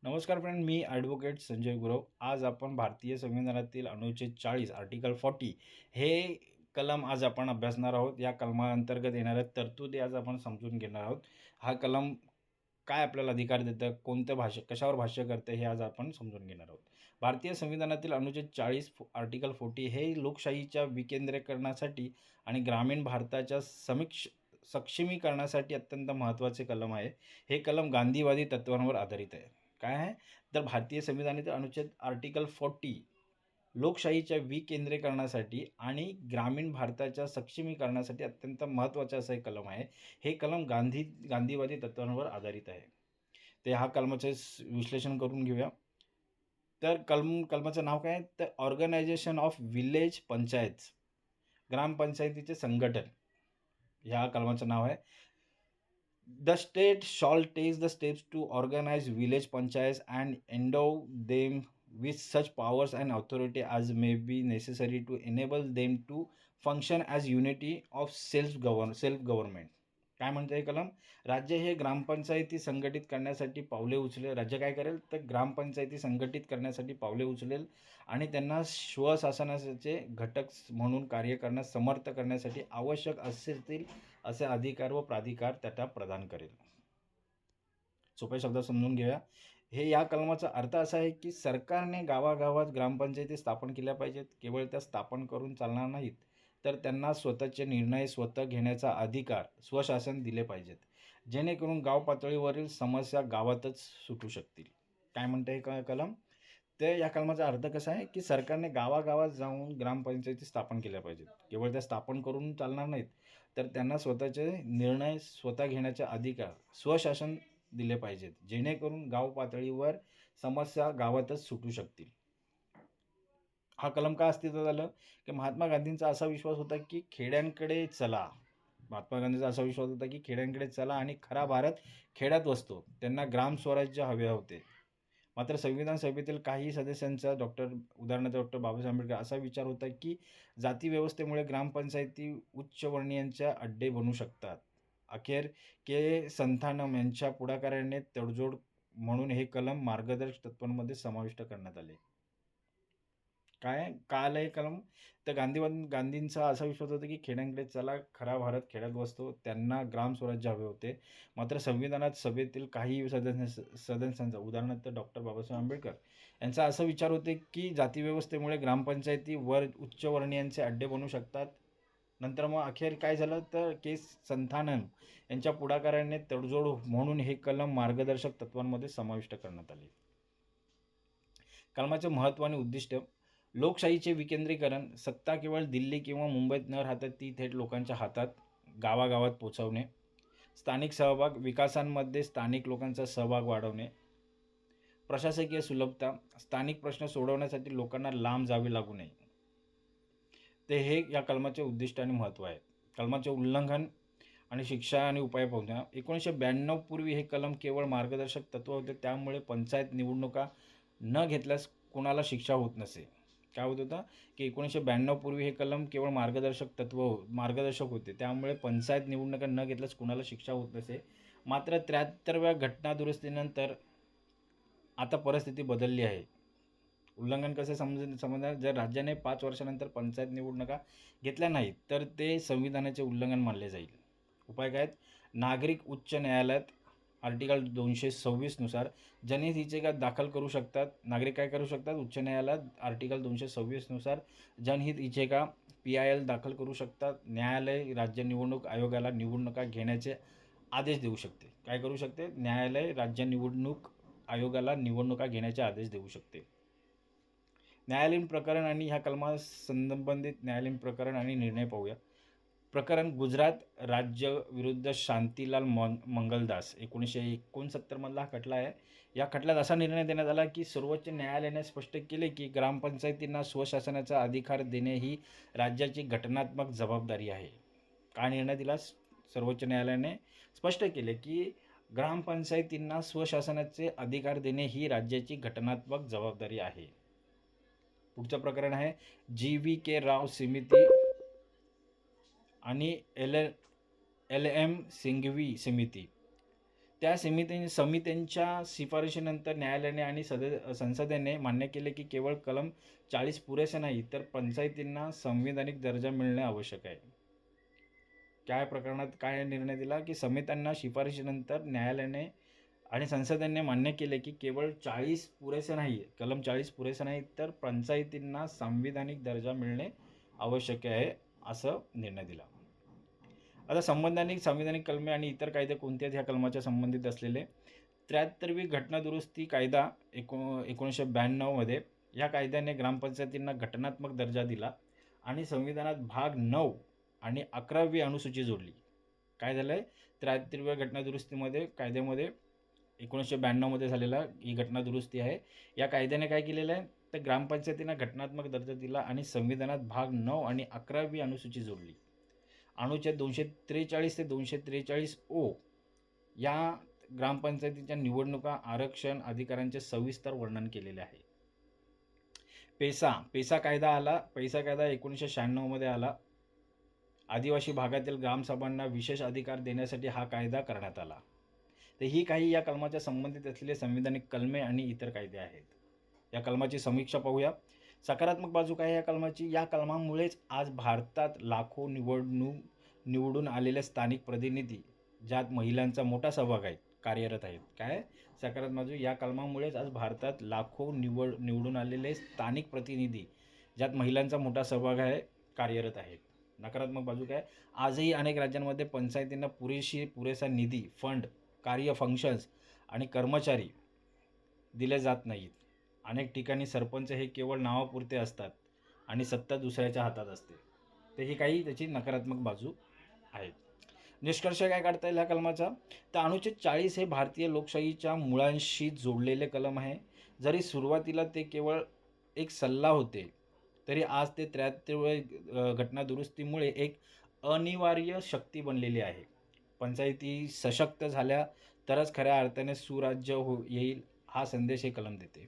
नमस्कार फ्रेंड, मी ॲडव्होकेट संजय गुरव. आज आपण भारतीय संविधानातील अनुच्छेद 40 आर्टिकल 40 हे कलम आज आपण अभ्यासणार आहोत. या कलमाअंतर्गत येणाऱ्या तरतुदी आज आपण समजून घेणार आहोत. हा कलम काय आपल्याला अधिकार देतं, कोणत्या कशावर भाष्य करते हे आज आपण समजून घेणार आहोत. भारतीय संविधानातील अनुच्छेद 40 आर्टिकल 40 हे लोकशाहीच्या विकेंद्रीकरणासाठी आणि ग्रामीण भारताच्या सक्षमीकरणासाठी अत्यंत महत्त्वाचे कलम आहे. हे कलम गांधीवादी तत्त्वांवर आधारित आहे. काय आहे तर भारतीय संविधानातील अनुच्छेद आर्टिकल 40 लोकशाहीच्या विकेंद्रीकरणासाठी आणि ग्रामीण भारताच्या सक्षमीकरणासाठी अत्यंत महत्त्वाचे असं एक कलम आहे. हे कलम गांधीवादी तत्त्वांवर आधारित आहे. ते हा कलमाचे विश्लेषण करून घेऊया. तर कलमाचं नाव काय आहे तर ऑर्गनायझेशन ऑफ विलेज पंचायत, ग्रामपंचायतीचे संघटन, ह्या कलमाचं नाव आहे. The state shall take the steps to organize village panchayats and endow them with such powers and authority as may be necessary to enable them to function as unity of self-government. काय म्हणतं हे कलम? राज्य हे ग्रामपंचायती संघटित करण्यासाठी पावले उचलेल. राज्य काय करेल तर ग्रामपंचायती संघटित करण्यासाठी पावले उचलेल आणि त्यांना स्वशासनाचे घटक म्हणून कार्य करण्यास समर्थ करण्यासाठी आवश्यक असतील असे अधिकार व प्राधिकार त्याला प्रदान करेल. सोप्या शब्दात समजून घेऊया. या कलमाचा अर्थ असा आहे की सरकारने गावागावात ग्रामपंचायती स्थापन केल्या पाहिजेत. केवळ त्या स्थापन करून चालणार नाहीत, तर त्यांना स्वतःचे निर्णय स्वतः घेण्याचा अधिकार, स्वशासन दिले पाहिजेत, जेणेकरून गाव पातळीवरील समस्या गावातच सुटू शकतील. काय म्हणतं हे कलम? तर या कलमाचा अर्थ कसा आहे की सरकारने गावागावात जाऊन ग्रामपंचायती स्थापन केल्या पाहिजेत. केवळ त्या स्थापन करून चालणार नाहीत, तर त्यांना स्वतःचे निर्णय स्वतः घेण्याचा अधिकार, स्वशासन दिले पाहिजेत, जेणेकरून गाव पातळीवर समस्या गावातच सुटू शकतील. हा कलम का अस्तित्वात आलं की महात्मा गांधींचा असा विश्वास होता की खेड्यांकडे चला. महात्मा गांधींचा असा विश्वास होता की खेड्यांकडे चला आणि खरा भारत खेड्यात वसतो. त्यांना ग्राम स्वराज्य हवे होते. मात्र संविधान सभेतील काही सदस्यांचा उदाहरणार्थ डॉक्टर बाबासाहेब आंबेडकर असा विचार होता की जाती व्यवस्थेमुळे ग्रामपंचायती उच्चवर्णीयांच्या अड्डे बनू शकतात. अखेर के संथानम यांच्या पुढाकाराने तडजोड म्हणून हे कलम मार्गदर्शक तत्वांमध्ये समाविष्ट करण्यात आले. का आलं हे कलम? तर गांधींचा असा विश्वास होता की खेड्यांकडे चला, खरा भारत खेड्यात बसतो. त्यांना ग्राम स्वराज्य हवे होते. मात्र संविधानात सभेतील काही सदस्यांचा उदाहरणार्थ डॉक्टर बाबासाहेब आंबेडकर यांचा असा विचार होते की जातीव्यवस्थेमुळे ग्रामपंचायती उच्चवर्णीयांचे अड्डे बनू शकतात. नंतर मग अखेर काय झालं तर के संथानम यांच्या पुढाकाराने तडजोड म्हणून हे कलम मार्गदर्शक तत्वांमध्ये समाविष्ट करण्यात आले. कलमाचे महत्त्व आणि उद्दिष्ट: लोकशाहीचे विकेंद्रीकरण. सत्ता केवळ दिल्ली किंवा मुंबईत न राहता ती थेट लोकांच्या हातात, गावागावात पोचवणे. स्थानिक सहभाग. विकासांमध्ये स्थानिक लोकांचा सहभाग वाढवणे. प्रशासकीय सुलभता. स्थानिक प्रश्न सोडवण्यासाठी लोकांना लांब जावे लागू नये. ते हे या कलमाचे उद्दिष्ट आणि महत्त्व आहे. कलमाचे उल्लंघन आणि शिक्षा आणि उपाय पाहूया. 1992 पूर्वी हे कलम केवळ मार्गदर्शक तत्व होते. त्यामुळे पंचायत निवडणुका न घेतल्यास कुणाला शिक्षा होत नसे. काय होत होतं की 1992 पूर्वी हे कलम केवळ मार्गदर्शक होते. त्यामुळे पंचायत निवडणुका न घेतल्यास कुणाला शिक्षा होत नसे. मात्र 73व्या घटना दुरुस्तीनंतर आता परिस्थिती बदलली आहे. उल्लंघन कसे समजणार? जर राज्याने 5 वर्षानंतर पंचायत निवडणुका घेतल्या नाहीत, तर ते संविधानाचे उल्लंघन मानले जाईल. उपाय काय आहेत? नागरिक उच्च न्यायालयात आर्टिकल 226 नुसार जनहित याचिका दाखल करू शकतात. नागरिक काय करू शकतात? उच्च न्यायालयात आर्टिकल 226 नुसार जनहित याचिका PIL दाखल करू शकतात. न्यायालय राज्य निवडणूक आयोगाला निवडणुका घेण्याचे आदेश देऊ शकते. काय करू शकते? न्यायालय राज्य निवडणूक आयोगाला निवडणुका घेण्याचे आदेश देऊ शकते. न्यायालयीन प्रकरण आणि ह्या कलमास संबंधित न्यायालयीन प्रकरण आणि निर्णय पाहूया. प्रकरण गुजरात राज्य विरुद्ध शांतीलाल मंगलदास 1969 मधला हा खटला आहे. या खटल्यात असा निर्णय देण्यात आला की सर्वोच्च न्यायालयाने स्पष्ट केले की ग्रामपंचायतींना स्वशासनाचा अधिकार देणे ही राज्याची घटनात्मक जबाबदारी आहे. काय निर्णय दिला? सर्वोच्च न्यायालयाने स्पष्ट केले की ग्रामपंचायतींना स्वशासनाचे अधिकार देणे ही राज्याची घटनात्मक जबाबदारी आहे. पुढचं प्रकरण आहे GVK राव समिती आणि LM सिंघवी समिती. त्या समित्यांच्या शिफारशीनंतर न्यायालयाने आणि संसदेने मान्य केले की केवळ कलम 40 पुरेसे नाही, तर पंचायतींना संविधानिक दर्जा मिळणे आवश्यक आहे. काय प्रकरणात काय निर्णय दिला की समित्यांना शिफारशीनंतर न्यायालयाने आणि संसदेने मान्य केले की केवळ 40 पुरेसे नाही, कलम 40 पुरेसे नाही, तर पंचायतींना संविधानिक दर्जा मिळणे आवश्यक आहे, असं निर्णय दिला. आता संविधानिक कलमे आणि इतर कायदे कोणते आहेत ह्या कलमाच्या संबंधित असलेले? 73वी घटना दुरुस्ती कायदा 1992 मध्ये या कायद्याने ग्रामपंचायतींना घटनात्मक दर्जा दिला आणि संविधानात भाग 9 आणि 11वी अनुसूची जोडली. काय झालंय? 73व्या घटना दुरुस्तीमध्ये कायद्यामध्ये 1992 मध्ये झालेला ही घटना दुरुस्ती आहे. या कायद्याने काय केलेलं आहे? तर ग्रामपंचायतींना घटनात्मक दर्जा दिला आणि संविधानात भाग 9 आणि 11वी अनुसूची जोडली. अनुच्छेद 243 ते 243 ओ या ग्रामपंचायतीच्या निवडणुका आरक्षण अधिकारांचे सविस्तर वर्णन केलेले आहे. पेसा कायदा आला. पेसा कायदा 1996 मध्ये आला. आदिवासी भागातील ग्रामसभांना विशेष अधिकार देण्यासाठी हा कायदा करण्यात आला. तर ही काही या कलमाच्या संबंधित असलेले संविधानिक कलमे आणि इतर कायदे आहेत. या कलमाची समीक्षा पाहूया. सकारात्मक बाजू काय या कलमाची? या कलमामुळेच आज भारतात लाखो निवडून आलेले स्थानिक प्रतिनिधी ज्यात महिलांचा मोठा सहभाग आहे कार्यरत आहेत. काय सकारात्मक बाजू? या कलमामुळेच आज भारतात लाखो निवडून आलेले स्थानिक प्रतिनिधी ज्यात महिलांचा मोठा सहभाग आहे कार्यरत आहेत. नकारात्मक बाजू काय? आजही अनेक राज्यांमध्ये पंचायतींना पुरेसा निधी, फंड, कार्य, फंक्शन्स आणि कर्मचारी दिले जात नाहीत. अनेक ठिकाणी सरपंच हे केवळ नावापुरते असतात आणि सत्ता दुसऱ्याच्या हातात असते. तर ही काही त्याची नकारात्मक बाजू आहेत. निष्कर्ष काय काढता येईल ह्या कलमाचा? तर अनुच्छेद 40 हे भारतीय लोकशाहीच्या मुळांशी जोडलेले कलम आहे. जरी सुरुवातीला ते केवळ एक सल्ला होते, तरी आज ते 73व्या घटना दुरुस्तीमुळे एक अनिवार्य शक्ती बनलेली आहे. पंचायती सशक्त झाल्या तरच खऱ्या अर्थाने सुराज्य येईल हा संदेश हे कलम देते.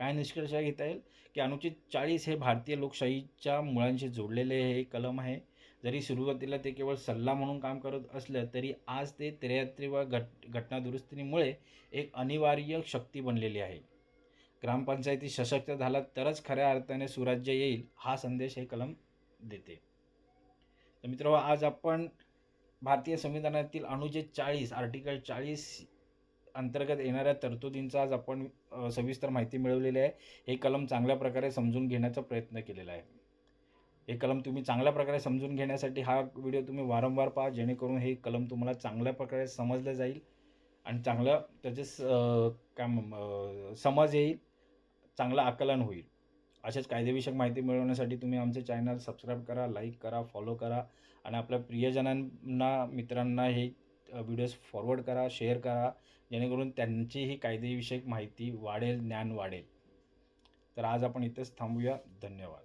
काय निष्कर्ष घेता येईल की अनुच्छेद 40 हे भारतीय लोकशाहीच्या मुळांशी जोडलेले हे कलम आहे. जरी सुरुवातीला ते केवळ सल्ला म्हणून काम करत असलं तरी आज ते 73व्या घटना दुरुस्तीमुळे एक अनिवार्य शक्ती बनलेली आहे. ग्रामपंचायती सशक्त झाला तरच खऱ्या अर्थाने सुराज्य येईल हा संदेश हे कलम देते. तर मित्रांनो, आज आपण भारतीय संविधानातील अनुच्छेद 40 आर्टिकल 40 अंतर्गत येणाऱ्या तरतुदींचा आज आपण सविस्तर माहिती मिळवलेली आहे. हे कलम चांगल्या प्रकारे समजून घेण्याचा प्रयत्न केलेला आहे. हे कलम तुम्ही चांगल्या प्रकारे समजून घेण्यासाठी हा व्हिडिओ तुम्ही वारंवार पहा, जेणेकरून हे कलम तुम्हाला चांगल्या प्रकारे समजलं जाईल आणि चांगलं त्याचे समज येईल, चांगलं आकलन होईल. अशाच कायदेविषयक माहिती मिळवण्यासाठी तुम्ही आमचे चॅनल सबस्क्राईब करा, लाईक करा, फॉलो करा आणि आपल्या प्रियजनांना, मित्रांना हे व्हिडिओज फॉरवर्ड करा, शेअर करा, जेणेकरून त्यांचीही कायदेविषयक माहिती वाढेल, ज्ञान वाढेल. तर आज आपण इथेच थांबूया. धन्यवाद.